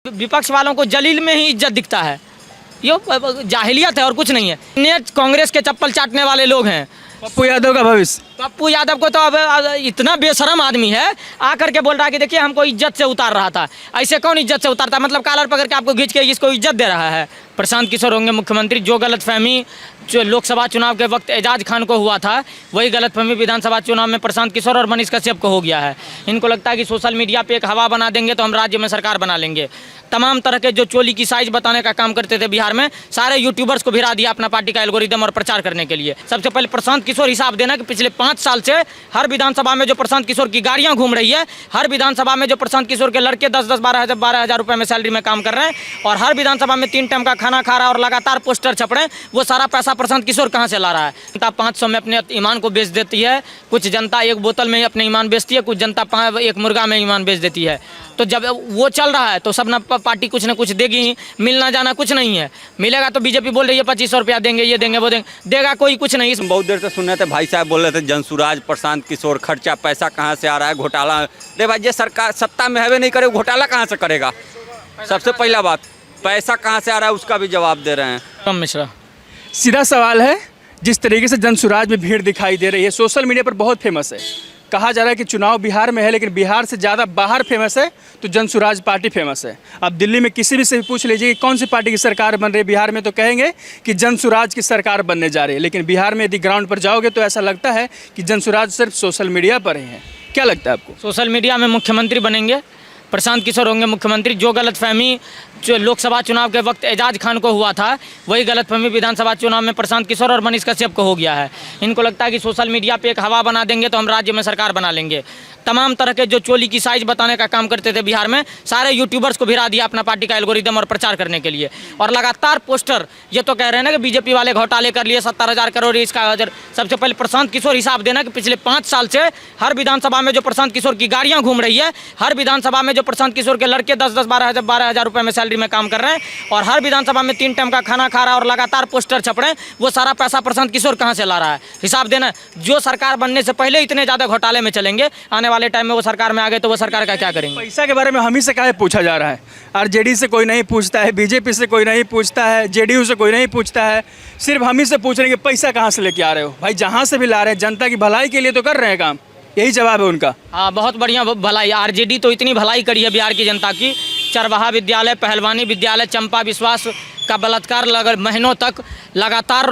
विपक्ष वालों को जलील में ही इज्जत दिखता है। ये जाहिलियत है और कुछ नहीं है। नेट कांग्रेस के चप्पल चाटने वाले लोग हैं। पप्पू यादव का भविष्य, पप्पू यादव को तो अब इतना बेशरम आदमी है, आकर के बोल रहा है कि देखिए हमको इज्जत से उतार रहा था। ऐसे कौन इज्जत से उतारता, मतलब कॉलर पकड़ के आपको खींच के इसको इज्जत दे रहा है। प्रशांत किशोर होंगे मुख्यमंत्री। जो गलतफहमी जो लोकसभा चुनाव के वक्त एजाज खान को हुआ था, वही गलतफहमी विधानसभा चुनाव में प्रशांत किशोर और मनीष कश्यप को हो गया है। इनको लगता है कि सोशल मीडिया पे एक हवा बना देंगे तो हम राज्य में सरकार बना लेंगे। तमाम तरह के जो चोली की साइज बताने का काम करते थे बिहार में, सारे यूट्यूबर्स को भिड़ा दिया अपना पार्टी का एल्गोरिदम और प्रचार करने के लिए। सबसे पहले प्रशांत किशोर हिसाब देना कि पिछले 5 साल से हर विधानसभा में जो प्रशांत किशोर की गाड़ियां घूम रही है, हर विधानसभा में जो प्रशांत किशोर के लड़के 10-10, 12,000 रुपए में सैलरी में काम कर रहे हैं और हर विधानसभा में 3 टाइम का खाना खा रहा है और लगातार पोस्टर छप रहे हैं, वो सारा पैसा प्रशांत किशोर कहाँ से ला रहा है। जनता 500 में अपने ईमान को बेच देती है, कुछ जनता 1 बोतल में ही अपने ईमान बेचती है, कुछ जनता 1 मुर्गा में ईमान बेच देती है। तो जब वो चल रहा है तो सब ना पार्टी कुछ ना कुछ देगी ही, मिलना जाना कुछ नहीं है। मिलेगा तो बीजेपी बोल रही है 2500 रुपया देंगे, ये देंगे, वो देंगे, देगा कोई कुछ नहीं। बहुत देर से सुन रहे थे, भाई साहब बोल रहे थे जनसुराज, प्रशांत किशोर, खर्चा पैसा कहाँ से आ रहा है, घोटाला। अरे भाई, ये सरकार सत्ता में है नहीं करे, घोटाला कहाँ से करेगा। सबसे पहला बात, पैसा कहाँ से आ रहा है उसका भी जवाब दे रहे हैं। मिश्रा, सीधा सवाल है, जिस तरीके से जनसुराज में भीड़ दिखाई दे रही है, सोशल मीडिया पर बहुत फेमस है। कहा जा रहा है कि चुनाव बिहार में है, लेकिन बिहार से ज़्यादा बाहर फेमस है तो जनसुराज पार्टी फेमस है। अब दिल्ली में किसी भी से पूछ लीजिए कि कौन सी पार्टी की सरकार बन रही है बिहार में, तो कहेंगे कि जनसुराज की सरकार बनने जा रही है। लेकिन बिहार में यदि ग्राउंड पर जाओगे तो ऐसा लगता है कि जनसुराज सिर्फ सोशल मीडिया पर ही है। क्या लगता है आपको? सोशल मीडिया में मुख्यमंत्री बनेंगे, प्रशांत किशोर होंगे मुख्यमंत्री। जो गलतफहमी जो लोकसभा चुनाव के वक्त एजाज खान को हुआ था, वही गलतफहमी विधानसभा चुनाव में प्रशांत किशोर और मनीष कश्यप को हो गया है। इनको लगता है कि सोशल मीडिया पे एक हवा बना देंगे तो हम राज्य में सरकार बना लेंगे। तमाम तरह के जो चोली की साइज बताने का काम करते थे बिहार में, सारे यूट्यूबर्स को भिड़ा दिया अपना पार्टी का एल्गोरिदम और प्रचार करने के लिए। और लगातार पोस्टर ये तो कह रहे हैं ना कि बीजेपी वाले घोटाले कर लिए, 70,000 करोड़ इसका हजर। सबसे पहले प्रशांत किशोर हिसाब देना कि पिछले 5 साल से हर विधानसभा में जो प्रशांत किशोर की गाड़ियां घूम रही है, हर विधानसभा में जो प्रशांत किशोर के लड़के 10-10, 12,000 रुपए में सैलरी में काम कर रहे हैं और हर विधानसभा में 3 टाइम का खाना खा रहा है और लगातार पोस्टर छप रहे हैं, वो सारा पैसा प्रशांत किशोर कहाँ से ला रहा है। हिसाब देना। जो सरकार बनने से पहले इतने ज़्यादा घोटाले में चलेंगे, आने वाले टाइम में वो सरकार में आ गए तो वो सरकार का क्या करेंगे। पैसा के बारे में हम ही से काहे पूछा जा रहा है? आरजेडी से कोई नहीं पूछता है, बीजेपी से कोई नहीं पूछता है, जेडीयू से कोई नहीं पूछता है, सिर्फ हम ही से पूछ रहे हैं कि पैसा कहाँ से लेके आ रहे हो। भाई, जहाँ से भी ला रहे हैं, जनता की भलाई के लिए तो कर रहे हैं काम, यही जवाब है उनका। हाँ, बहुत बढ़िया भलाई। आरजेडी तो इतनी भलाई करी है बिहार की जनता की। चरवाहा विद्यालय, पहलवानी विद्यालय, चंपा विश्वास का बलात्कार महीनों तक लगातार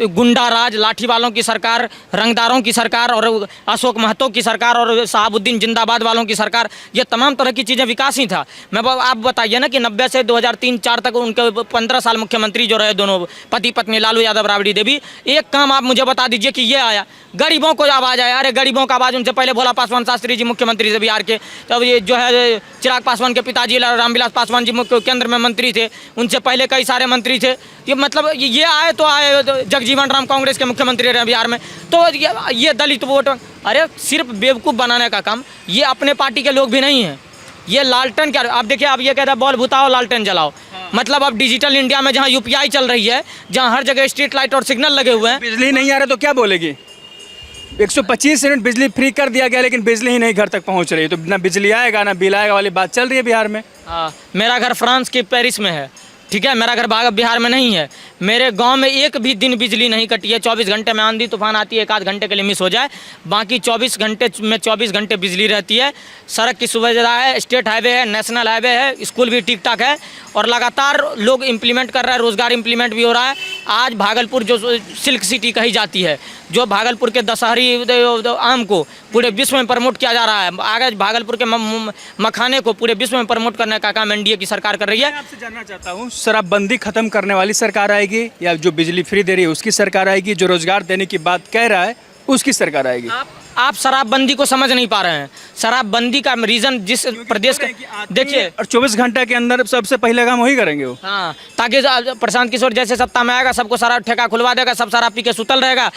गुंडा राज, लाठी वालों की सरकार, रंगदारों की सरकार और अशोक महतो की सरकार और शहाबुद्दीन जिंदाबाद वालों की सरकार, ये तमाम तरह की चीज़ें विकास ही था। आप बताइए ना कि 90 से 2003-4 तक उनके 15 साल मुख्यमंत्री जो रहे दोनों पति पत्नी, लालू यादव, राबड़ी देवी, एक काम आप मुझे बता दीजिए कि ये आया, गरीबों को आवाज़ आया। अरे गरीबों का आवाज़ उनसे पहले भोला पासवान शास्त्री जी मुख्यमंत्री थे बिहार के, तब ये जो है चिराग पासवान के पिताजी रामविलास पासवान जी केंद्र में मंत्री थे, उनसे पहले कई सारे मंत्री थे। ये मतलब ये आए तो आए, जगजीवन राम कांग्रेस के मुख्यमंत्री रहे बिहार में, तो ये दलित वोट। अरे सिर्फ बेवकूफ़ बनाने का काम, ये अपने पार्टी के लोग भी नहीं हैं। ये लालटेन क्या, आप देखिए, आप ये कहते हैं बॉल भुताओ लालटेन जलाओ। मतलब अब डिजिटल इंडिया में जहाँ यूपीआई चल रही है, जहाँ हर जगह स्ट्रीट लाइट और सिग्नल लगे हुए हैं, बिजली नहीं आ रहा तो क्या बोलेगी? 125 यूनिट बिजली फ्री कर दिया गया, लेकिन बिजली ही नहीं घर तक पहुंच रही है, तो ना बिजली आएगा ना बिल आएगा वाली बात चल रही है बिहार में। हाँ, मेरा घर फ्रांस के पेरिस में है, ठीक है, मेरा घर बिहार में नहीं है। मेरे गांव में एक भी दिन बिजली नहीं कटी है। 24 घंटे में आंधी तूफान आती है, 1 आध घंटे के लिए मिस हो जाए, बाकी 24 घंटे में 24 घंटे बिजली रहती है। सड़क की सुविधा है, स्टेट हाईवे है, नेशनल हाईवे है, स्कूल भी ठीक ठाक है और लगातार लोग इम्प्लीमेंट कर रहे हैं, रोज़गार इम्प्लीमेंट भी हो रहा है। आज भागलपुर जो सिल्क सिटी कही जाती है, जो भागलपुर के दशहरी आम को पूरे विश्व में प्रमोट किया जा रहा है, आगे भागलपुर के मखाने को पूरे विश्व में प्रमोट करने का काम एनडीए की सरकार कर रही है। मैं आपसे जानना चाहता हूँ, शराबबंदी खत्म करने वाली सरकार आएगी या जो बिजली फ्री दे रही है उसकी सरकार आएगी, जो रोजगार देने की बात कह रहा है उसकी सरकार आएगी? आप शराबबंदी को समझ नहीं पा रहे हैं। शराबबंदी का रीजन जिस प्रदेश का देखिए, और 24 घंटे के अंदर सबसे पहले काम वही करेंगे वो। हाँ, ताकि प्रशांत किशोर जैसे सत्ता में आएगा, सबको सारा ठेका खुलवा देगा, सब शराब पी के सुतल रहेगा,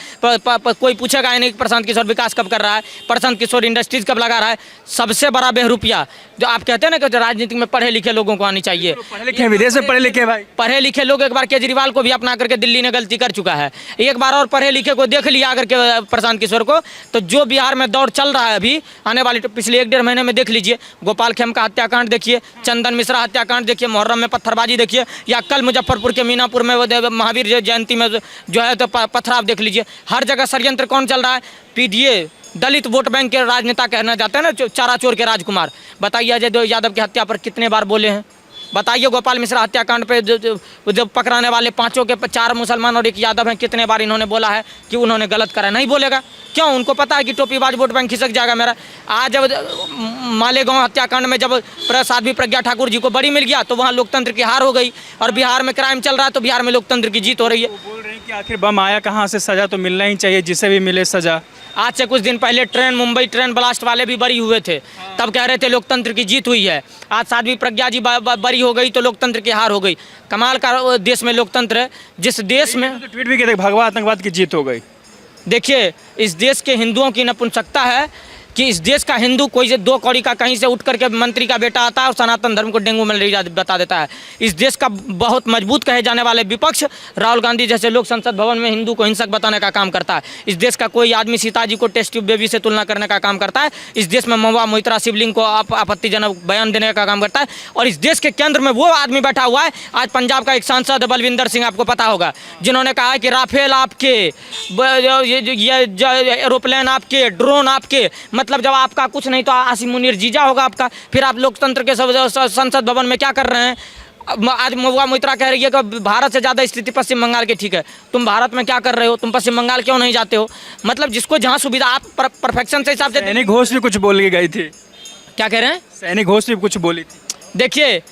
कोई पूछेगा ही नहीं कि प्रशांत किशोर विकास कब कर रहा है, प्रशांत किशोर इंडस्ट्रीज कब लगा रहा है। सबसे बड़ा बेहरूपिया जो आप कहते हैं ना कि राजनीति में पढ़े लिखे लोगों को आनी चाहिए। पढ़े लिखे, विदेश से पढ़े लिखे, भाई पढ़े लिखे लोग, एक बार केजरीवाल को भी अपना करके दिल्ली ने गलती कर चुका है, एक बार और पढ़े लिखे को देख लिया अगर के प्रशांत किशोर को, तो जो बिहार में दौर चल रहा है अभी आने वाली पिछले 1-1.5 महीने में देख लीजिए, गोपाल खेम का हत्याकांड देखिए, चंदन मिश्रा हत्याकांड देखिए, मुहर्रम में पत्थरबाजी देखिए, या कल मुजफ्फरपुर के मीनापुर में वो महावीर जयंती में जो है तो पथराव देख लीजिए। हर जगह षड्यंत्र कौन चल रहा है? पीडीए, दलित वोट बैंक के राजनेता कहना चाहते हैं ना, चारा चोर के राजकुमार। बताइए अजय यादव की हत्या पर कितने बार बोले हैं? बताइए गोपाल मिश्रा हत्याकांड पे जो पकड़ाने वाले 5 के 4 मुसलमान और 1 यादव हैं, कितने बार इन्होंने बोला है कि उन्होंने गलत करा? नहीं बोलेगा। क्यों? उनको पता है कि टोपीबाज वोट बैंक खिसक जाएगा मेरा। आज जब मालेगांव हत्याकांड में जब साध्वी प्रज्ञा ठाकुर जी को बड़ी मिल गया तो वहाँ लोकतंत्र की हार हो गई, और बिहार में क्राइम चल रहा है तो बिहार में लोकतंत्र की जीत हो रही है। बोल रहे हैं कि आखिर बम आया कहाँ से, सज़ा तो मिलना ही चाहिए, जिसे भी मिले सज़ा। आज से कुछ दिन पहले मुंबई ट्रेन ब्लास्ट वाले भी बरी हुए थे, तब कह रहे थे लोकतंत्र की जीत हुई है। आज साध्वी प्रज्ञा जी बरी हो गई तो लोकतंत्र की हार हो गई। कमाल का देश में लोकतंत्र है, जिस देश में तो ट्वीट भी कहते भगवा आतंकवाद की जीत हो गई। देखिए, इस देश के हिंदुओं की नपुंसकता है कि इस देश का हिंदू कोई से 2 कौड़ी का कहीं से उठ करके मंत्री का बेटा आता है और सनातन धर्म को डेंगू मलेरिया बता देता है। इस देश का बहुत मजबूत कहे जाने वाले विपक्ष राहुल गांधी जैसे लोग संसद भवन में हिंदू को हिंसक बताने का काम करता है। इस देश का कोई आदमी सीताजी को टेस्ट ट्यूब बेबी से तुलना करने का काम करता है। इस देश में महुआ मोहित्रा शिवलिंग को आपत्तिजनक बयान देने का काम करता है। और इस देश के केंद्र में वो आदमी बैठा हुआ है, आज पंजाब का एक सांसद बलविंदर सिंह, आपको पता होगा, जिन्होंने कहा है कि राफेल आपके, एरोप्लेन आपके, ड्रोन आपके, मतलब जब आपका कुछ नहीं तो आसिम मुनीर जीजा होगा आपका। फिर आप लोकतंत्र के संसद भवन में क्या कर रहे हैं? आज महुआ मोहित्रा कह रही है कि भारत से ज़्यादा स्थिति पश्चिम बंगाल की ठीक है। तुम भारत में क्या कर रहे हो? तुम पश्चिम बंगाल क्यों नहीं जाते हो? मतलब जिसको जहाँ सुविधा, आप परफेक्शन से हिसाब से। सैनिक घोष भी कुछ बोल के गई थी। क्या कह रहे हैं? सैनिक घोष भी कुछ बोली थी। देखिए,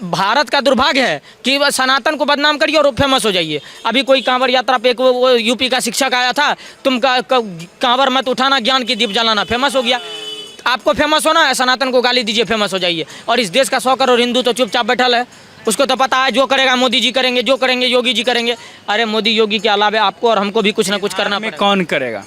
भारत का दुर्भाग्य है कि सनातन को बदनाम करिए और फेमस हो जाइए। अभी कोई कांवड़ यात्रा पे वो यूपी का शिक्षक आया था, तुम कांवड़ मत उठाना, ज्ञान की दीप जलाना, फेमस हो गया। आपको फेमस होना है, सनातन को गाली दीजिए, फेमस हो जाइए। और इस देश का 100 करोड़ हिंदू तो चुपचाप बैठल है, उसको तो पता है जो करेगा मोदी जी करेंगे, जो करेंगे योगी जी करेंगे। अरे मोदी योगी के अलावा आपको और हमको भी कुछ ना कुछ करना पड़ेगा। कौन करेगा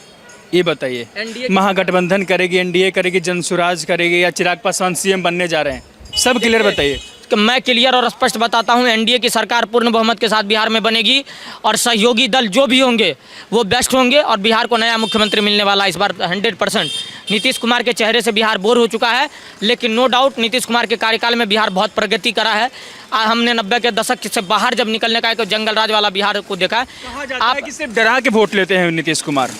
ये बताइए? महागठबंधन करेगी, एनडीए करेगी, जनसुराज करेगी, या चिराग पासवान सीएम बनने जा रहे हैं? सब क्लियर बताइए। मैं क्लियर और स्पष्ट बताता हूं, एनडीए की सरकार पूर्ण बहुमत के साथ बिहार में बनेगी, और सहयोगी दल जो भी होंगे वो बेस्ट होंगे, और बिहार को नया मुख्यमंत्री मिलने वाला इस बार 100%। नीतीश कुमार के चेहरे से बिहार बोर हो चुका है, लेकिन नो डाउट नीतीश कुमार के कार्यकाल में बिहार बहुत प्रगति करा है। हमने 90 के दशक से बाहर जब निकलने का एक जंगल राज वाला बिहार को देखा है। कहा जाता है कि सिर्फ डरा के वोट लेते हैं नीतीश कुमार,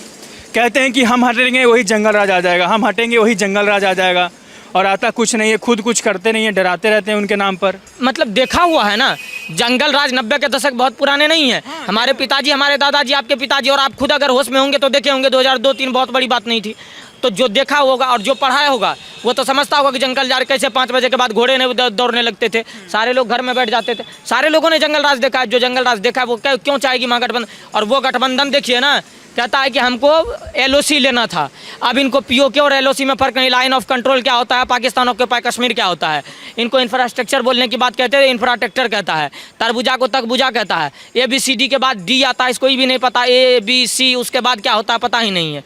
कहते हैं कि हम हटेंगे वही जंगल राज आ जाएगा, हम हटेंगे वही जंगल राज आ जाएगा, और आता कुछ नहीं है, खुद कुछ करते नहीं है, डराते रहते हैं उनके नाम पर। मतलब देखा हुआ है ना, जंगल राज 90 के दशक बहुत पुराने नहीं है। हमारे पिताजी, हमारे दादाजी, आपके पिताजी, और आप खुद अगर होश में होंगे तो देखे होंगे 2002-3 बहुत बड़ी बात नहीं थी। तो जो देखा होगा और जो पढ़ाया होगा वो तो समझता होगा कि जंगल राज कैसे 5 बजे के बाद घोड़े ने दौड़ने लगते थे, सारे लोग घर में बैठ जाते थे। सारे लोगों ने जंगल राज देखा है। जो जंगल राज देखा है वो क्यों चाहेगी महागठबंधन? और वो गठबंधन देखिए ना, कहता है कि हमको एलओसी लेना था। अब इनको पीओके और एलओसी में फ़र्क नहीं, लाइन ऑफ कंट्रोल क्या होता है, पाकिस्तान ऑक्यूपाई कश्मीर क्या होता है। इनको इंफ्रास्ट्रक्चर बोलने की बात कहते हैं, इंफ्रास्ट्रक्चर कहता है। तरबूजा को तकबूजा कहता है। ABCD के बाद D आता है, इसको भी नहीं पता। ABC उसके बाद क्या होता है पता ही नहीं है।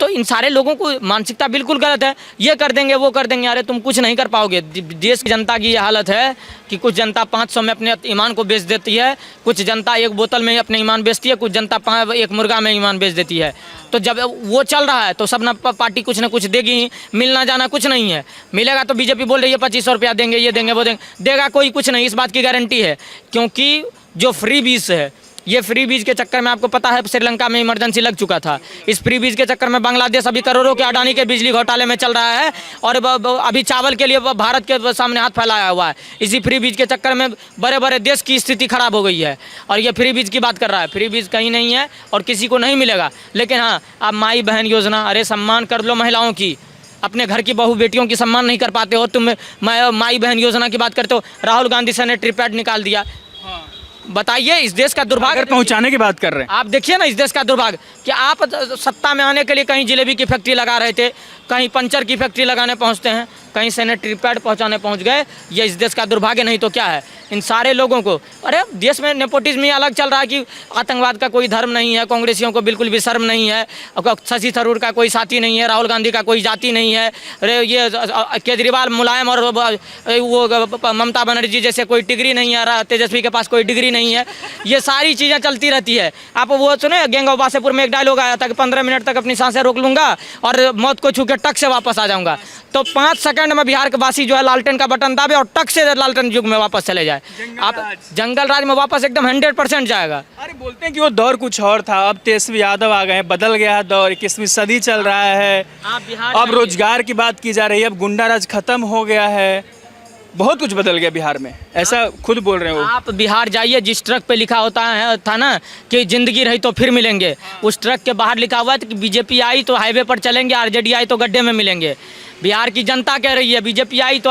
तो इन सारे लोगों को मानसिकता बिल्कुल गलत है। ये कर देंगे, वो कर देंगे, अरे तुम कुछ नहीं कर पाओगे। देश की जनता की ये हालत है कि कुछ जनता 500 में अपने ईमान को बेच देती है, कुछ जनता 1 बोतल में अपने ईमान बेचती है, कुछ जनता 1 मुर्गा में ईमान बेच देती है। तो जब वो चल रहा है तो सब ना पार्टी कुछ ना कुछ देगी ही, मिलना जाना कुछ नहीं है। मिलेगा तो बीजेपी बोल रही है 2500 रुपया देंगे, ये देंगे, वो देंगे, देगा कोई कुछ नहीं, इस बात की गारंटी है। क्योंकि जो फ्री बीज है, ये फ्री बीज के चक्कर में आपको पता है श्रीलंका में इमरजेंसी लग चुका था। इस फ्री बीज के चक्कर में बांग्लादेश अभी करोड़ों के अडानी के बिजली घोटाले में चल रहा है, और अभी चावल के लिए भारत के सामने हाथ फैलाया हुआ है। इसी फ्री बीज के चक्कर में बड़े बड़े देश की स्थिति खराब हो गई है, और ये फ्री बीज की बात कर रहा है। फ्री बीज कहीं नहीं है और किसी को नहीं मिलेगा। लेकिन हाँ, आप माई बहन योजना, अरे सम्मान कर लो महिलाओं की, अपने घर की बहू बेटियों की सम्मान नहीं कर पाते हो तुम। माई बहन योजना की बात करते हो। राहुल गांधी सैनिटरी पैड निकाल दिया। बताइए, इस देश का दुर्भाग्य पहुंचाने की बात कर रहे हैं आप। देखिए ना, इस देश का दुर्भाग्य कि आप सत्ता में आने के लिए कहीं जिलेबी की फैक्ट्री लगा रहे थे, कहीं पंचर की फैक्ट्री लगाने पहुंचते हैं, कहीं सैनिटरी पैड पहुंचाने पहुंच गए। ये इस देश का दुर्भाग्य नहीं तो क्या है। इन सारे लोगों को। अरे देश में नेपोटिज्म ही अलग चल रहा है कि आतंकवाद का कोई धर्म नहीं है, कांग्रेसियों को बिल्कुल भी शर्म नहीं है, शशि थरूर का कोई साथी नहीं है, राहुल गांधी का कोई जाति नहीं है, अरे ये केजरीवाल, मुलायम और वो ममता बनर्जी जैसे कोई डिग्री नहीं है, तेजस्वी के पास कोई डिग्री नहीं है। ये सारी चीज़ें चलती रहती है। आप वो सुने गैंग ऑफ वासेपुर में एक डायलॉग आया था कि 15 मिनट तक अपनी सांसें रोक लूँगा और मौत को छू के टक से वापस आ जाऊँगा। तो 5 सेकंड में बिहार के वासी जो है लालटेन का बटन दाबे और टक से लालटेन युग में वापस चले जाए। आप जंगल राज में वापस एकदम 100% जाएगा। अरे बोलते हैं कि वो दौर कुछ और था, अब तेजस्वी यादव आ गए हैं, बदल गया है दौर, 21वीं सदी चल रहा है। अब रोजगार की बात की जा रही है, अब गुंडा राज खत्म हो गया है, बहुत कुछ बदल गया बिहार में, ऐसा खुद बोल रहे हैं वो। आप बिहार जाइए, जिस ट्रक पे लिखा होता है था ना कि जिंदगी रही तो फिर मिलेंगे, उस ट्रक के बाहर लिखा हुआ है कि बीजेपी आई तो हाईवे पर चलेंगे, आरजेडी आई तो गड्ढे में मिलेंगे। बिहार की जनता कह रही है बीजेपी आई तो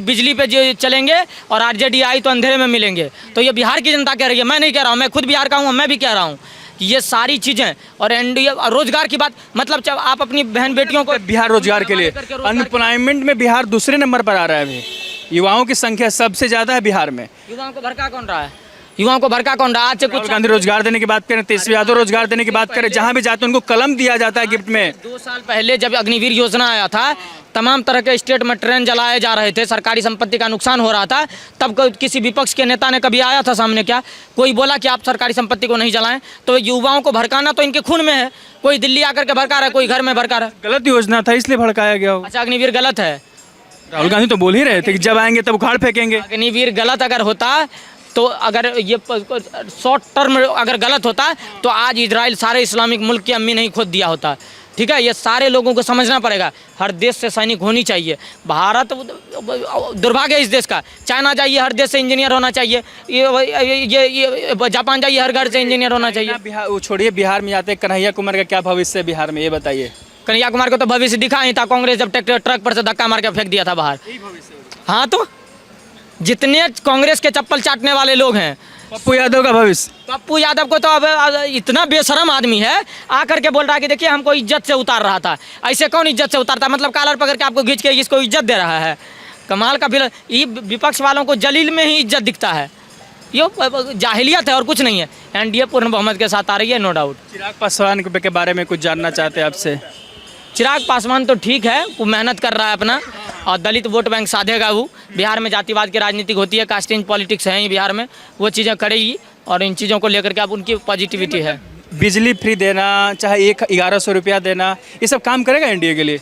बिजली पे चलेंगे और आरजेडी आई तो अंधेरे में मिलेंगे। तो ये बिहार की जनता कह रही है, मैं नहीं कह रहा हूँ, मैं खुद बिहार का हूँ, मैं भी कह रहा हूँ ये सारी चीज़ें। और एनडीए रोजगार की बात, मतलब जब आप अपनी बहन बेटियों को बिहार रोजगार के लिए अनएम्प्लॉयमेंट में बिहार दूसरे नंबर पर आ रहा है। अभी युवाओं की संख्या सबसे ज़्यादा है बिहार में। युवाओं को भड़का कौन रहा है? युवाओं को भड़का कौन रहा है? आज से राहुल गांधी रोजगार देने की बात करें, तेजस्वी यादव रोजगार देने की बात करें, जहाँ भी जाते हैं उनको कलम दिया जाता है गिफ्ट में। 2 साल पहले जब अग्निवीर योजना आया था, तमाम तरह के स्टेट में ट्रेन जलाए जा रहे थे, सरकारी संपत्ति का नुकसान हो रहा था, तब किसी विपक्ष के नेता ने कभी आया था सामने? क्या कोई बोला कि आप सरकारी संपत्ति को नहीं जलाएं? तो युवाओं को भड़काना तो इनके खून में है। कोई दिल्ली आकर के भड़का रहा है, कोई घर में भड़का रहा है। गलत योजना था इसलिए भड़काया गया हो। अच्छा, अग्निवीर गलत है? राहुल गांधी तो बोल ही रहे थे कि जब आएंगे तब उखाड़ फेंकेंगे। अग्निवीर गलत अगर होता तो अगर ये शॉर्ट टर्म अगर गलत होता तो आज इजराइल सारे इस्लामिक मुल्क की अम्मी नहीं खोद दिया होता। ठीक है, ये सारे लोगों को समझना पड़ेगा। हर देश से सैनिक होनी चाहिए। भारत दुर्भाग्य है इस देश का। चाइना जाइए, हर देश से इंजीनियर होना चाहिए। ये जापान जाइए, हर घर से इंजीनियर होना चाहिए। बिहार वो छोड़िए, बिहार में जाते कन्हैया कुमार का क्या भविष्य है बिहार में, ये बताइए। कन्हैया कुमार को तो भविष्य दिखा ही था, कांग्रेस जब ट्रक पर से धक्का मार के फेंक दिया था बाहर। हाँ, तो जितने कांग्रेस के चप्पल चाटने वाले लोग हैं, पप्पू यादव का भविष्य, पप्पू यादव को तो अब इतना बेशरम आदमी है, आकर के बोल रहा है कि देखिए हमको इज्जत से उतार रहा था। ऐसे कौन इज्जत से उतारता? मतलब कॉलर पकड़ के आपको खींच के इसको इज्जत दे रहा है। कमाल का। फिर ये विपक्ष वालों को जलील में ही इज्जत दिखता है। ये जाहिलियत है और कुछ नहीं है। एनडीए पूर्ण बहुमत के साथ आ रही है, नो डाउट। चिराग पासवान के बारे में कुछ जानना चाहते हैं आपसे? चिराग पासवान तो ठीक है, वो मेहनत कर रहा है अपना और दलित वोट बैंक साधेगा। वो बिहार में जातिवाद की राजनीति होती है, कास्टिंग पॉलिटिक्स है बिहार में, वो चीज़ें करेगी और इन चीज़ों को लेकर के अब उनकी पॉजिटिविटी है। बिजली फ्री देना, चाहे 1100 रुपया देना, ये सब काम करेगा एनडीए के लिए?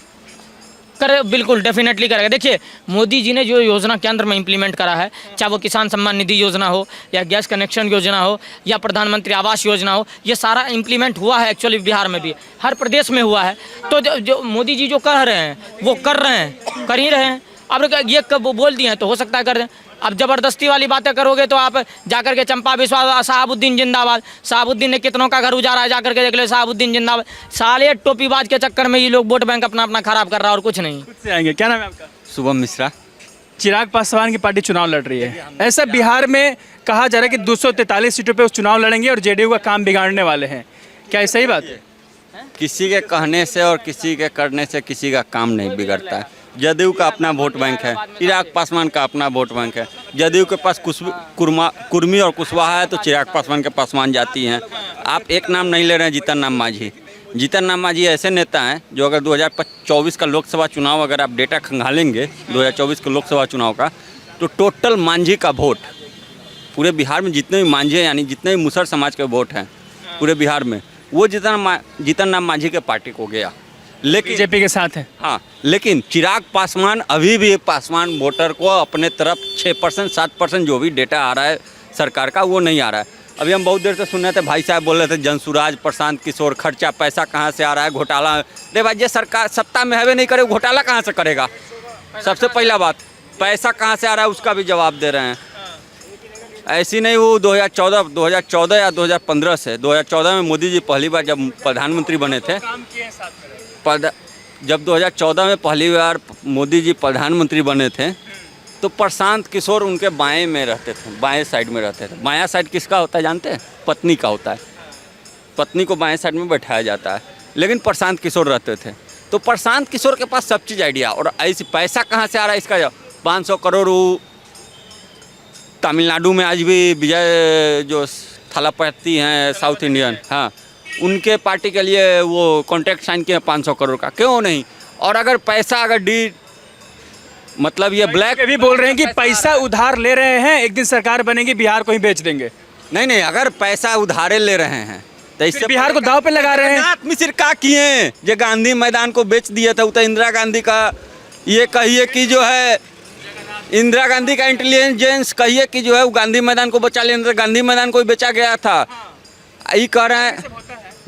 करे, बिल्कुल डेफिनेटली करेगा। देखिए मोदी जी ने जो योजना केंद्र में इम्प्लीमेंट करा है, चाहे वो किसान सम्मान निधि योजना हो या गैस कनेक्शन योजना हो या प्रधानमंत्री आवास योजना हो, ये सारा इम्प्लीमेंट हुआ है एक्चुअली बिहार में भी, हर प्रदेश में हुआ है। तो जो मोदी जी जो कह रहे हैं वो कर रहे हैं, कर ही रहे हैं। अब ये कब बोल दिए हैं तो हो सकता है कर दें। अब ज़बरदस्ती वाली बातें करोगे तो आप जाकर के चंपा बिस्वा, शहाबुद्दीन जिंदाबाद, शहाबुद्दीन ने कितनों का घर उजाड़ा है, जाकर के देख ले, शहाबुद्दीन जिंदाबाद। साले टोपीबाज के चक्कर में ये लोग वोट बैंक अपना अपना खराब कर रहा है और कुछ नहीं। खुद से आएंगे। क्या नाम है आपका? शुभम मिश्रा। चिराग पासवान की पार्टी चुनाव लड़ रही है, ऐसा बिहार में कहा जा रहा है कि 243 सीटों पे चुनाव लड़ेंगे और जेडीयू का काम बिगाड़ने वाले हैं, क्या ये सही बात है? किसी के कहने से और किसी के करने से किसी का काम नहीं बिगड़ता है। जदयू का अपना वोट बैंक है, चिराग पासवान का अपना वोट बैंक है। जदयू के पास कुर्मी और कुशवाहा है तो चिराग पासवान के पासवान जाती हैं। आप एक नाम नहीं ले रहे हैं, जीतन राम मांझी। जीतन राम मांझी ऐसे नेता हैं जो अगर 2024 का लोकसभा चुनाव अगर आप डेटा खंगालेंगे 2024 के लोकसभा चुनाव का, तो टोटल मांझी का वोट पूरे बिहार में जितने भी मांझी यानी जितने भी मुसर समाज के वोट हैं पूरे बिहार में, वो जीतन राम मांझी के पार्टी को गया। लेकिन बीजेपी के साथ है। हाँ, लेकिन चिराग पासवान अभी भी पासवान वोटर को अपने तरफ 6% 7% जो भी डेटा आ रहा है सरकार का, वो नहीं आ रहा है। अभी हम बहुत देर से सुन रहे थे, भाई साहब बोल रहे थे जनसुराज, प्रशांत किशोर, खर्चा पैसा कहाँ से आ रहा है, घोटाला। अरे भाई, ये सरकार सत्ता में है नहीं करे, घोटाला कहाँ से करेगा? सबसे पहला बात, पैसा कहाँ से आ रहा है उसका भी जवाब दे रहे हैं। ऐसी नहीं, वो 2014 या 2015 से 2014 में मोदी जी पहली बार जब प्रधानमंत्री बने थे, जब 2014 में पहली बार मोदी जी प्रधानमंत्री बने थे तो प्रशांत किशोर उनके बाएं में रहते थे, बाएं साइड में रहते थे। बायां साइड किसका होता है जानते हैं? पत्नी का होता है। पत्नी को बाएं साइड में बैठाया जाता है, लेकिन प्रशांत किशोर रहते थे। तो प्रशांत किशोर के पास सब चीज़ आइडिया। और ऐसी पैसा कहाँ से आ रहा है इसका 500 करोड़ तमिलनाडु में आज भी विजय जो थलापति हैं साउथ इंडियन, हाँ, उनके पार्टी के लिए वो कॉन्ट्रैक्ट साइन किए 500 करोड़ का, क्यों नहीं। और अगर पैसा अगर डी मतलब ये ब्लैक भी बोल रहे हैं कि पैसा उधार ले रहे हैं, एक दिन सरकार बनेगी बिहार को ही बेच देंगे। नहीं, अगर पैसा उधारे ले रहे हैं तो इससे बिहार को दाव पे लगा रहे हैं। जगन्नाथ मिश्र का किए जो गांधी मैदान को बेच दिया था, तो इंदिरा गांधी का ये कहिए कि जो है इंदिरा गांधी का इंटेलिजेंस कहिए कि जो है वो गांधी मैदान को बचा लिया, गांधी मैदान को ही बेचा गया था। यही कह रहे हैं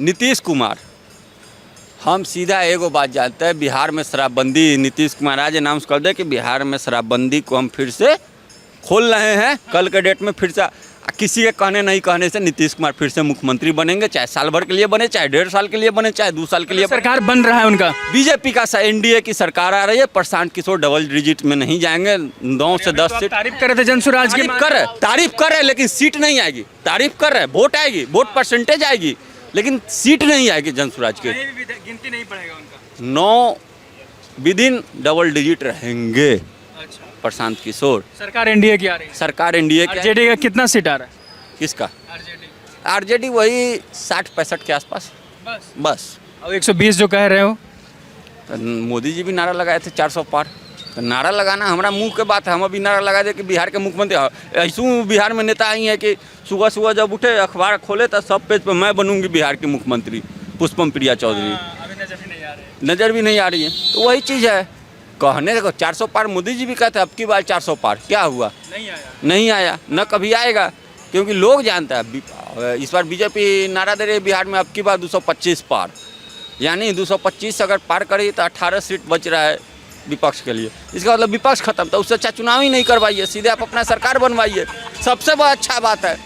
नीतीश कुमार। हम सीधा एगो बात जानते हैं, बिहार में शराबबंदी नीतीश कुमार आज अनाउंस कर दे कि बिहार में शराबबंदी को हम फिर से खोल रहे हैं, कल के डेट में फिर से। किसी के कहने नहीं कहने से नीतीश कुमार फिर से मुख्यमंत्री बनेंगे, चाहे साल भर के लिए बने, चाहे 1.5 साल के लिए बने, चाहे 2 साल के लिए। सरकार बन रहा है उनका, बीजेपी का एनडीए की सरकार आ रही है। प्रशांत किशोर डबल डिजिट में नहीं जाएंगे, 9 से 10 सीट। तारीफ कर रहे थे जनसुराज की, तारीफ कर रहे, लेकिन सीट नहीं आएगी। तारीफ कर रहे, वोट आएगी, वोट परसेंटेज आएगी, लेकिन सीट नहीं आएगी जनसुराज के। गिनती नहीं पड़ेगा उनका। 9 विदिन डबल डिजिट रहेंगे प्रशांत किशोर। सरकार एनडीए की आ रही है। सरकार एनडीए की। आरजेडी का कितना सीट आ रहा है? किसका? आरजेडी वही 60-65 के आसपास बस। और 120 जो कह रहे हो, तो मोदी जी भी नारा लगाए थे 400 पार। तो नारा लगाना हमारा मुंह के बात है, हम अभी नारा लगा दे कि बिहार के मुख्यमंत्री। ऐसे बिहार में नेता आई हैं कि सुबह सुबह जब उठे अखबार खोले तो सब पेज पर मैं बनूंगी बिहार की मुख्यमंत्री, पुष्पम प्रिया चौधरी। नज़र भी नहीं आ रही है। तो वही चीज़ है, कहने देखो 400 पार मोदी जी भी कहते हैं, अब की बार 400 पार क्या हुआ? नहीं आया, न कभी आएगा, क्योंकि लोग जानते हैं। इस बार बीजेपी नारा दे रही है बिहार में अब की बार 225 पार, यानी 225 अगर पार करी तो 18 सीट बच रहा है विपक्ष के लिए। इसका मतलब विपक्ष खत्म, तो उससे अच्छा चुनाव ही नहीं करवाइए, सीधे आप अपना सरकार बनवाइए, सबसे बहुत अच्छा बात है।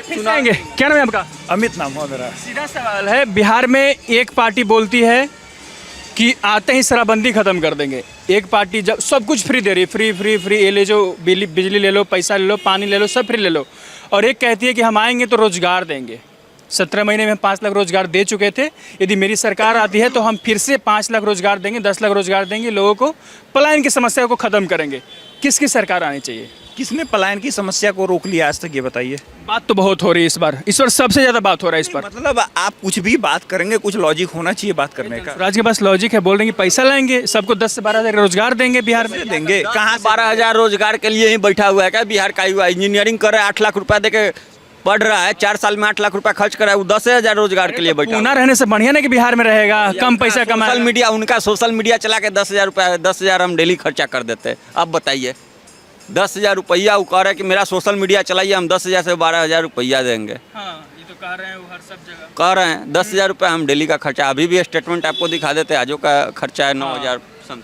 चुनाएंगे। क्या नाम है आपका? अमित नाम है मेरा। सीधा सवाल है, बिहार में एक पार्टी बोलती है कि आते ही शराबबंदी खत्म कर देंगे, एक पार्टी जब सब कुछ फ्री दे रही है, फ्री ये ले जो बिजली ले लो, पैसा ले लो, पानी ले लो, सब फ्री ले लो। और एक कहती है कि हम आएंगे तो रोजगार देंगे। 17 महीने में हम 5 लाख रोजगार दे चुके थे, यदि मेरी सरकार आती है तो हम फिर से 5 लाख रोजगार देंगे, 10 लाख रोजगार देंगे, लोगों को पलायन की समस्या को खत्म करेंगे। किसकी सरकार आनी चाहिए? किसने पलायन की समस्या को रोक लिया आज तक, ये बताइए। बात तो बहुत हो रही है इस बार सबसे ज्यादा बात हो रहा है इस पर। मतलब आप कुछ भी बात करेंगे, कुछ लॉजिक होना चाहिए बात करने का। राज्य के पास लॉजिक है, बोल रहे हैं कि पैसा लाएंगे, सबको 10 से 12 हज़ार रोजगार देंगे बिहार में। देंगे कहाँ? 12,000 रोजगार के लिए ही बैठा हुआ है क्या बिहार का युवा? इंजीनियरिंग कर रहा है, 8 लाख रुपया दे के पढ़ रहा है, 4 साल में 8 लाख रुपया खर्च कर रहा है, वो 10,000 रोजगार के लिए बैठा। पूना रहने से बढ़िया ना कि बिहार में रहेगा, कम पैसा कमाएगा। सोशल मीडिया, उनका सोशल मीडिया चला के 10,000 रुपया, 10,000 हम डेली खर्चा कर देते हैं। अब बताइए 10,000 रुपया वो कह रहे हैं कि मेरा सोशल मीडिया चलाइए, हम 10,000 से 12,000 रुपया देंगे। हाँ, ये तो कह रहे हैं वो हर सब जगह कह रहे हैं 10,000 रुपया हम डेली का खर्चा। अभी भी स्टेटमेंट आपको दिखा देते हैं, आजो का खर्चा है 9,000 समथिंग।